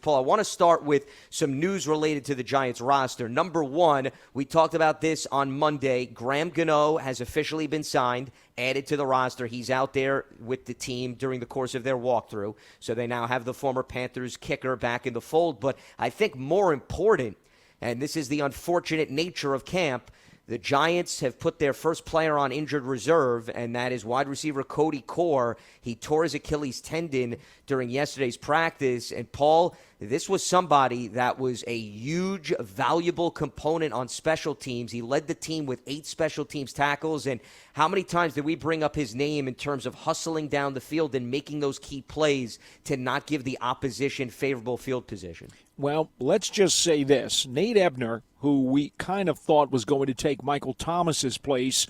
Paul, I want to start with some news related to the Giants roster. Number one, we talked about this on Monday. Graham Gano has officially been signed, added to the roster. He's out there with the team during the course of their walkthrough. So they now have the former Panthers kicker back in the fold. But I think more important, and this is the unfortunate nature of camp, the Giants have put their first player on injured reserve, and that is wide receiver Cody Core. He tore his Achilles tendon during yesterday's practice. And, Paul, this was somebody that was a huge, valuable component on special teams. He led the team with 8 special teams tackles. And how many times did we bring up his name in terms of hustling down the field and making those key plays to not give the opposition favorable field position? Well, let's just say this. Nate Ebner, who we kind of thought was going to take Michael Thomas's place,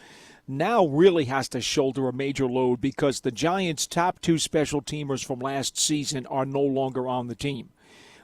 now really has to shoulder a major load because the Giants' top 2 special teamers from last season are no longer on the team.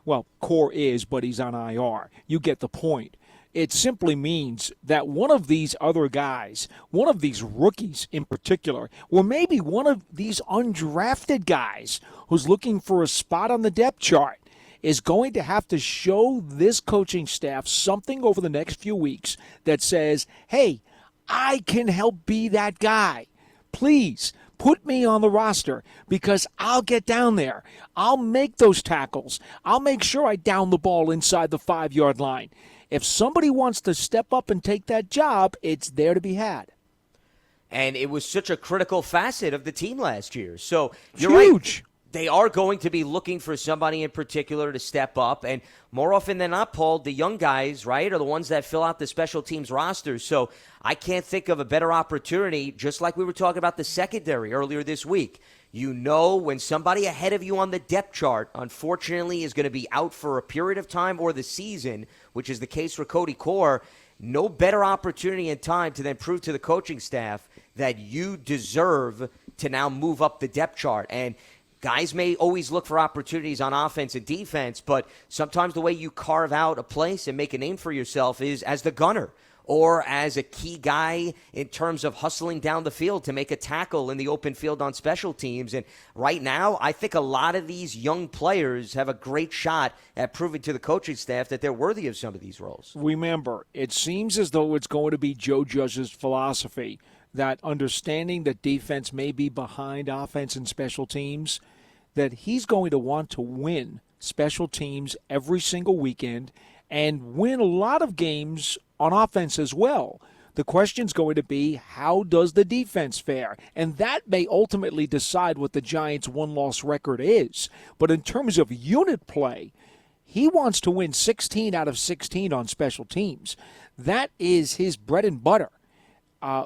Well, Core is, but he's on IR. You get the point. It simply means that one of these other guys, one of these rookies in particular, or maybe one of these undrafted guys who's looking for a spot on the depth chart, is going to have to show this coaching staff something over the next few weeks that says, hey, I can help be that guy. Please put me on the roster because I'll get down there. I'll make those tackles. I'll make sure I down the ball inside the 5-yard line. If somebody wants to step up and take that job, it's there to be had. And it was such a critical facet of the team last year. So you're huge. Right. They are going to be looking for somebody in particular to step up. And more often than not, Paul, the young guys, right, are the ones that fill out the special teams rosters. So I can't think of a better opportunity, just like we were talking about the secondary earlier this week. You know when somebody ahead of you on the depth chart, unfortunately, is going to be out for a period of time or the season, which is the case for Cody Core, no better opportunity and time to then prove to the coaching staff that you deserve to now move up the depth chart. And guys may always look for opportunities on offense and defense, but sometimes the way you carve out a place and make a name for yourself is as the gunner or as a key guy in terms of hustling down the field to make a tackle in the open field on special teams. And right now, I think a lot of these young players have a great shot at proving to the coaching staff that they're worthy of some of these roles. Remember, it seems as though it's going to be Joe Judge's philosophy that understanding that defense may be behind offense and special teams, that he's going to want to win special teams every single weekend and win a lot of games on offense as well. The question's going to be, how does the defense fare? And that may ultimately decide what the Giants' one-loss record is. But in terms of unit play, he wants to win 16 out of 16 on special teams. That is his bread and butter.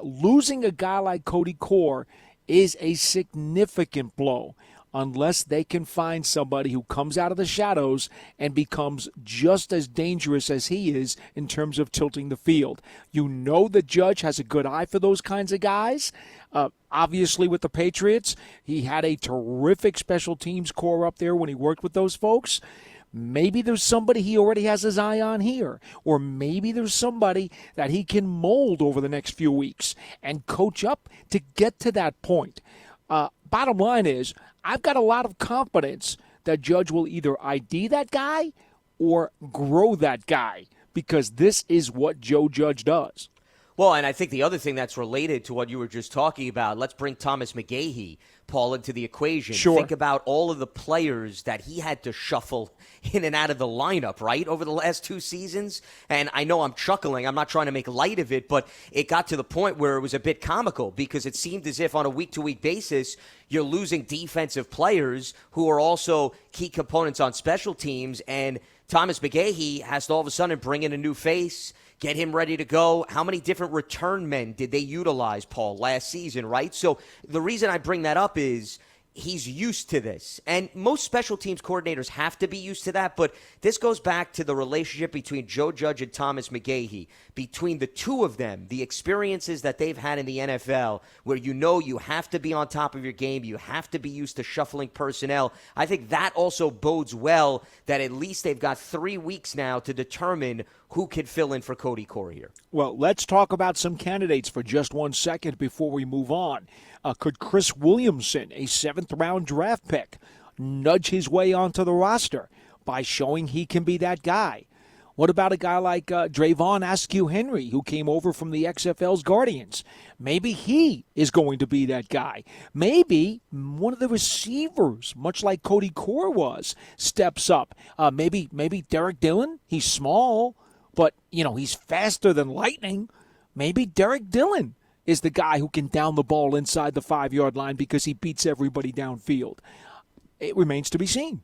Losing a guy like Cody Core is a significant blow unless they can find somebody who comes out of the shadows and becomes just as dangerous as he is in terms of tilting the field. You know the Judge has a good eye for those kinds of guys. Obviously, with the Patriots, he had a terrific special teams core up there when he worked with those folks. Maybe there's somebody he already has his eye on here, or maybe there's somebody that he can mold over the next few weeks and coach up to get to that point. Bottom line is, I've got a lot of confidence that Judge will either ID that guy or grow that guy, because this is what Joe Judge does. Well, and I think the other thing that's related to what you were just talking about, let's bring Thomas McGahee, Paul, into the equation. Sure. Think about all of the players that he had to shuffle in and out of the lineup, right, over the last 2 seasons. And I know I'm chuckling. I'm not trying to make light of it, but it got to the point where it was a bit comical because it seemed as if on a week-to-week basis you're losing defensive players who are also key components on special teams. And Thomas McGahee has to all of a sudden bring in a new face, get him ready to go. How many different return men did they utilize, Paul, last season, right? So the reason I bring that up is he's used to this. And most special teams coordinators have to be used to that, but this goes back to the relationship between Joe Judge and Thomas McGahee. Between the two of them, the experiences that they've had in the NFL, where you know you have to be on top of your game, you have to be used to shuffling personnel, I think that also bodes well that at least they've got 3 weeks now to determine who can fill in for Cody Core here. Well, let's talk about some candidates for just 1 second before we move on. Could Chris Williamson, a 7th-round draft pick, nudge his way onto the roster? by showing he can be that guy. What about a guy like Drayvon Askew Henry, who came over from the XFL's Guardians? Maybe he is going to be that guy. Maybe one of the receivers, much like Cody Core was, steps up. Maybe Derek Dillon. He's small, but he's faster than lightning. Maybe Derek Dillon is the guy who can down the ball inside the 5-yard line because he beats everybody downfield. It remains to be seen.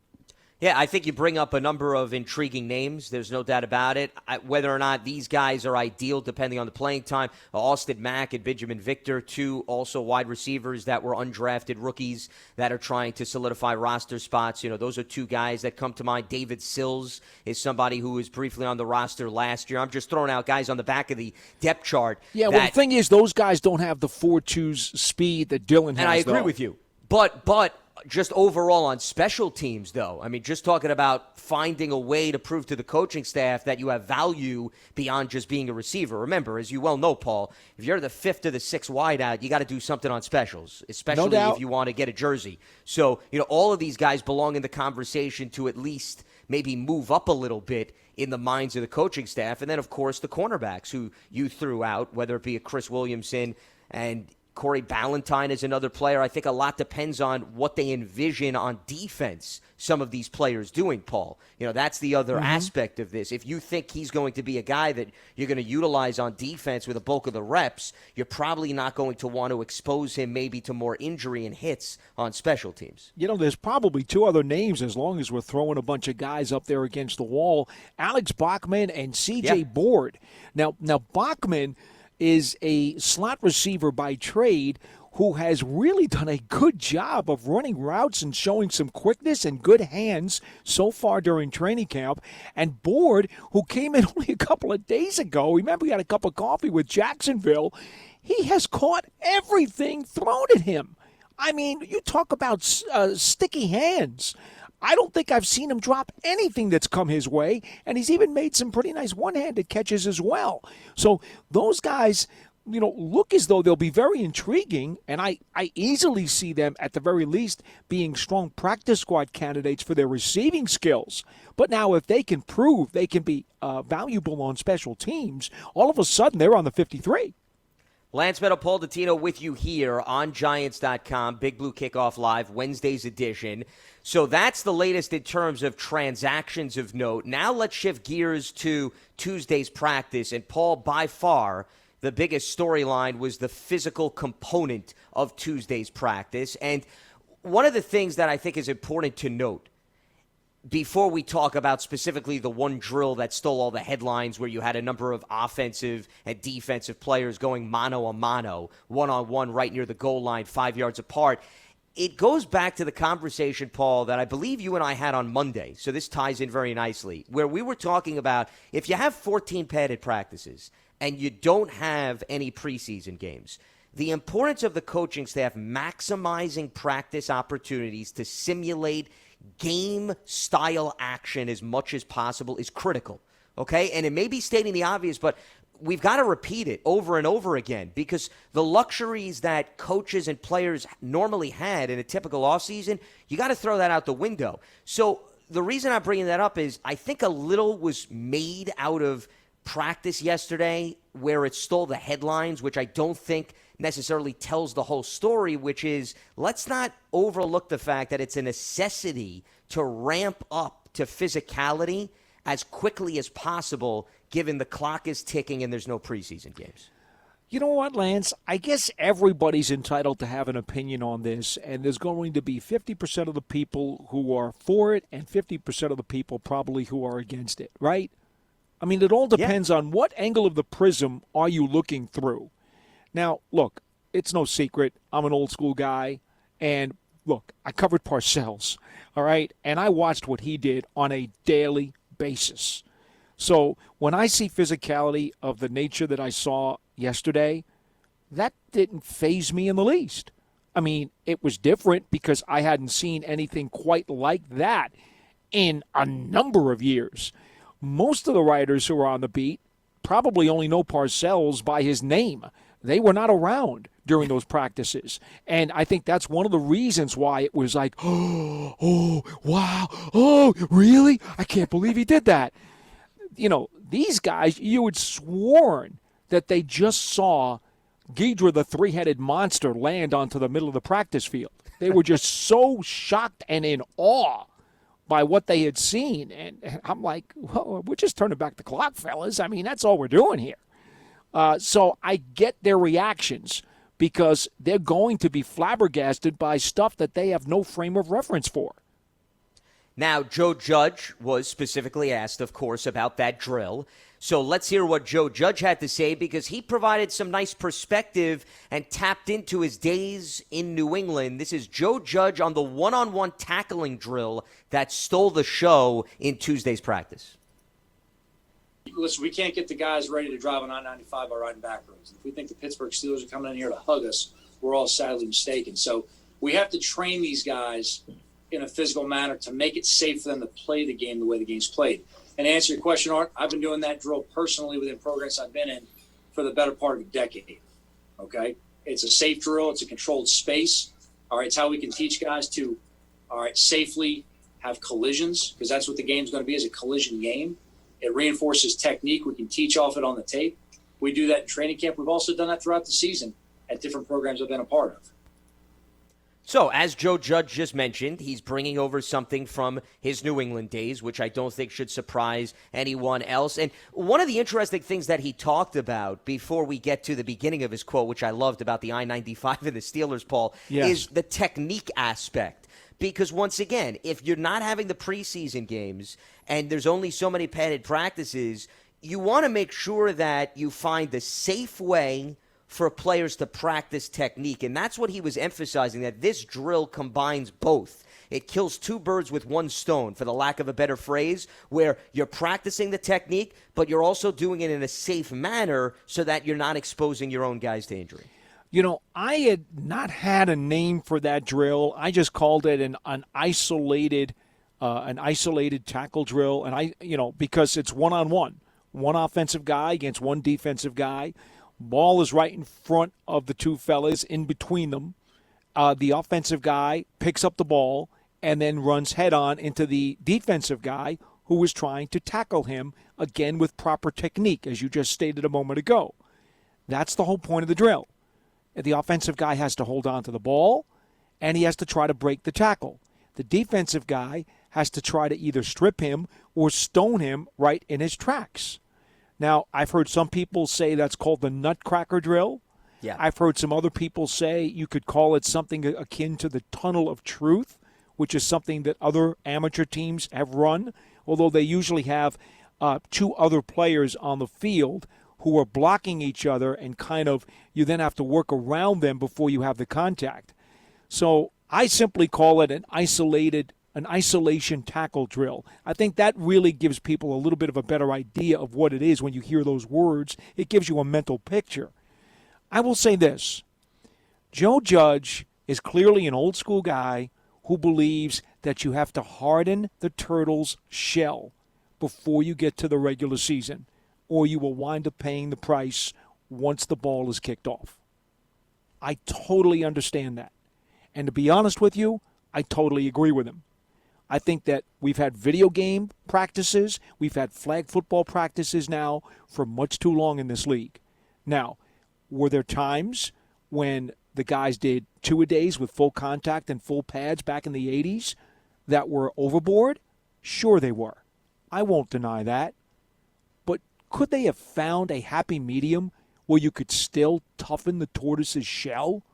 Yeah, I think you bring up a number of intriguing names. There's no doubt about it. Whether or not these guys are ideal depending on the playing time. Austin Mack and Benjamin Victor, two also wide receivers that were undrafted rookies that are trying to solidify roster spots. Those are two guys that come to mind. David Sills is somebody who was briefly on the roster last year. I'm just throwing out guys on the back of the depth chart. Yeah, well, the thing is, those guys don't have the 4.2 speed that Dillon has, and I agree with you. But just overall on special teams, though, just talking about finding a way to prove to the coaching staff that you have value beyond just being a receiver. Remember, as you well know, Paul, if you're the 5th or the 6th wideout, you got to do something on specials, especially if you want to get a jersey. So, all of these guys belong in the conversation to at least maybe move up a little bit in the minds of the coaching staff. And then, of course, the cornerbacks who you threw out, whether it be a Chris Williamson and Corey Valentine is another player. I think a lot depends on what they envision on defense, some of these players doing, Paul. That's the other aspect of this. If you think he's going to be a guy that you're going to utilize on defense with a bulk of the reps, you're probably not going to want to expose him maybe to more injury and hits on special teams. There's probably two other names as long as we're throwing a bunch of guys up there against the wall. Alex Bachman and C.J. Board. Now Bachman is a slot receiver by trade who has really done a good job of running routes and showing some quickness and good hands so far during training camp. And Board, who came in only a couple of days ago, remember he had a cup of coffee with Jacksonville, he has caught everything thrown at him. You talk about sticky hands. I don't think I've seen him drop anything that's come his way, and he's even made some pretty nice one-handed catches as well. So those guys, look as though they'll be very intriguing, and I easily see them, at the very least, being strong practice squad candidates for their receiving skills. But now if they can prove they can be valuable on special teams, all of a sudden they're on the 53. Lance Medow, Paul Dottino with you here on Giants.com. Big Blue Kickoff Live, Wednesday's edition. So that's the latest in terms of transactions of note. Now let's shift gears to Tuesday's practice. And Paul, by far, the biggest storyline was the physical component of Tuesday's practice. And one of the things that I think is important to note, before we talk about specifically the one drill that stole all the headlines where you had a number of offensive and defensive players going mano-a-mano, one-on-one right near the goal line, 5 yards apart, it goes back to the conversation, Paul, that I believe you and I had on Monday, so this ties in very nicely, where we were talking about if you have 14 padded practices and you don't have any preseason games, the importance of the coaching staff maximizing practice opportunities to simulate game-style action as much as possible is critical, okay? And it may be stating the obvious, but we've got to repeat it over and over again because the luxuries that coaches and players normally had in a typical offseason, you got to throw that out the window. So the reason I'm bringing that up is I think a little was made out of practice yesterday where it stole the headlines, which I don't think necessarily tells the whole story, which is let's not overlook the fact that it's a necessity to ramp up to physicality as quickly as possible given the clock is ticking and there's no preseason games. You know what, Lance? I guess everybody's entitled to have an opinion on this, and there's going to be 50% of the people who are for it and 50% of the people probably who are against it, right? It all depends on what angle of the prism are you looking through. Now, look, it's no secret. I'm an old school guy. And, look, I covered Parcells, all right? And I watched what he did on a daily basis. So when I see physicality of the nature that I saw yesterday, that didn't faze me in the least. It was different because I hadn't seen anything quite like that in a number of years. Most of the writers who are on the beat probably only know Parcells by his name. They were not around during those practices. And I think that's one of the reasons why it was like, oh, wow, oh, really? I can't believe he did that. These guys, you had sworn that they just saw Ghidra, the three-headed monster, land onto the middle of the practice field. They were just so shocked and in awe by what they had seen. And I'm like, well, we're just turning back the clock, fellas. I mean, that's all we're doing here. So I get their reactions because they're going to be flabbergasted by stuff that they have no frame of reference for. Now, Joe Judge was specifically asked, of course, about that drill. So let's hear what Joe Judge had to say, because he provided some nice perspective and tapped into his days in New England. This is Joe Judge on the one-on-one tackling drill that stole the show in Tuesday's practice. Listen, we can't get the guys ready to drive on I-95 by riding back roads. If we think the Pittsburgh Steelers are coming in here to hug us, we're all sadly mistaken. So we have to train these guys in a physical manner to make it safe for them to play the game the way the game's played. And to answer your question, Art, I've been doing that drill personally within programs I've been in for the better part of a decade. Okay? It's a safe drill. It's a controlled space. All right, it's how we can teach guys to, safely have collisions, because that's what the game's going to be, is a collision game. It reinforces technique. We can teach off it on the tape. We do that in training camp. We've also done that throughout the season at different programs I've been a part of. So, as Joe Judge just mentioned, he's bringing over something from his New England days, which I don't think should surprise anyone else. And one of the interesting things that he talked about before we get to the beginning of his quote, which I loved about the I-95 and the Steelers, Paul, is the technique aspect. Because once again, if you're not having the preseason games and there's only so many padded practices, you want to make sure that you find the safe way for players to practice technique. And that's what he was emphasizing, that this drill combines both. It kills two birds with one stone, for the lack of a better phrase, where you're practicing the technique, but you're also doing it in a safe manner so that you're not exposing your own guys to injury. I had not had a name for that drill. I just called it an isolated tackle drill, and because it's one-on-one, one offensive guy against one defensive guy. Ball is right in front of the two fellas, in between them. The offensive guy picks up the ball and then runs head-on into the defensive guy who is trying to tackle him, again with proper technique, as you just stated a moment ago. That's the whole point of the drill. The offensive guy has to hold on to the ball, and he has to try to break the tackle. The defensive guy has to try to either strip him or stone him right in his tracks. Now, I've heard some people say that's called the nutcracker drill. Yeah. I've heard some other people say you could call it something akin to the tunnel of truth, which is something that other amateur teams have run, although they usually have two other players on the field who are blocking each other, and you then have to work around them before you have the contact. So I simply call it an isolation tackle drill. I think that really gives people a little bit of a better idea of what it is when you hear those words. It gives you a mental picture. I will say this. Joe Judge is clearly an old school guy who believes that you have to harden the turtle's shell before you get to the regular season, or you will wind up paying the price once the ball is kicked off. I totally understand that. And to be honest with you, I totally agree with him. I think that we've had video game practices, we've had flag football practices now for much too long in this league. Now, were there times when the guys did two-a-days with full contact and full pads back in the 80s that were overboard? Sure they were. I won't deny that. But could they have found a happy medium where you could still toughen the tortoise's shell?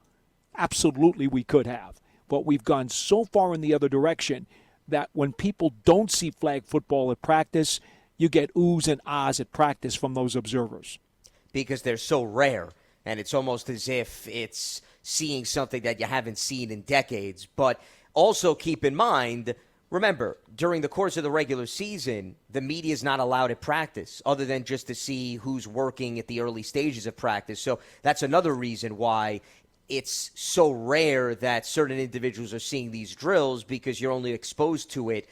Absolutely we could have. But we've gone so far in the other direction that when people don't see flag football at practice, you get oohs and ahs at practice from those observers. Because they're so rare, and it's almost as if it's seeing something that you haven't seen in decades. But also keep in mind, remember, during the course of the regular season, the media is not allowed at practice other than just to see who's working at the early stages of practice. So that's another reason why it's so rare that certain individuals are seeing these drills, because you're only exposed to it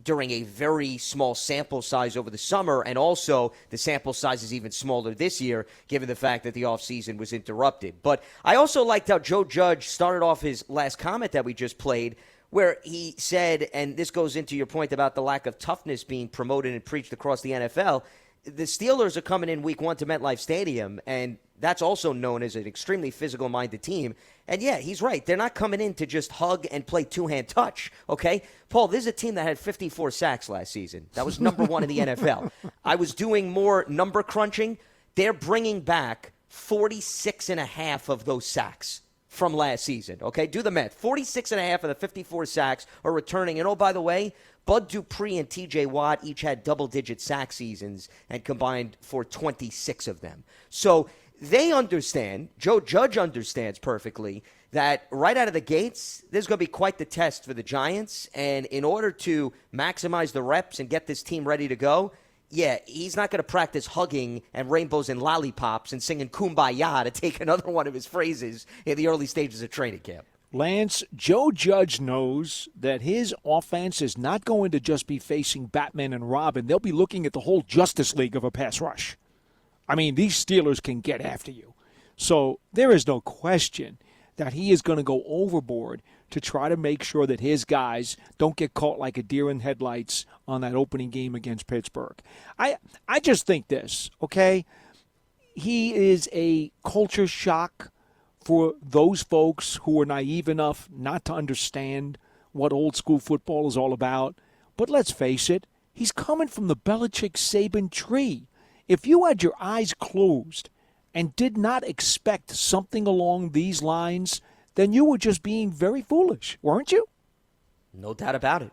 during a very small sample size over the summer, and also the sample size is even smaller this year, given the fact that the offseason was interrupted. But I also liked how Joe Judge started off his last comment that we just played, where he said, and this goes into your point about the lack of toughness being promoted and preached across the NFL, the Steelers are coming in week 1 to MetLife Stadium, and that's also known as an extremely physical-minded team. And, yeah, he's right. They're not coming in to just hug and play two-hand touch, okay? Paul, this is a team that had 54 sacks last season. That was number 1 in the NFL. I was doing more number crunching. They're bringing back 46 and a half of those sacks from last season, okay? Do the math. 46 and a half of the 54 sacks are returning. And, oh, by the way, Bud Dupree and T.J. Watt each had double-digit sack seasons and combined for 26 of them. So they understand, Joe Judge understands perfectly, that right out of the gates, there's going to be quite the test for the Giants. And in order to maximize the reps and get this team ready to go, yeah, he's not going to practice hugging and rainbows and lollipops and singing Kumbaya, to take another one of his phrases, in the early stages of training camp. Lance, Joe Judge knows that his offense is not going to just be facing Batman and Robin. They'll be looking at the whole Justice League of a pass rush. I mean, these Steelers can get after you. So there is no question that he is going to go overboard to try to make sure that his guys don't get caught like a deer in headlights on that opening game against Pittsburgh. I just think this, okay? He is a culture shock for those folks who are naive enough not to understand what old school football is all about. But let's face it, he's coming from the Belichick-Saban tree. If you had your eyes closed and did not expect something along these lines, then you were just being very foolish, weren't you? No doubt about it.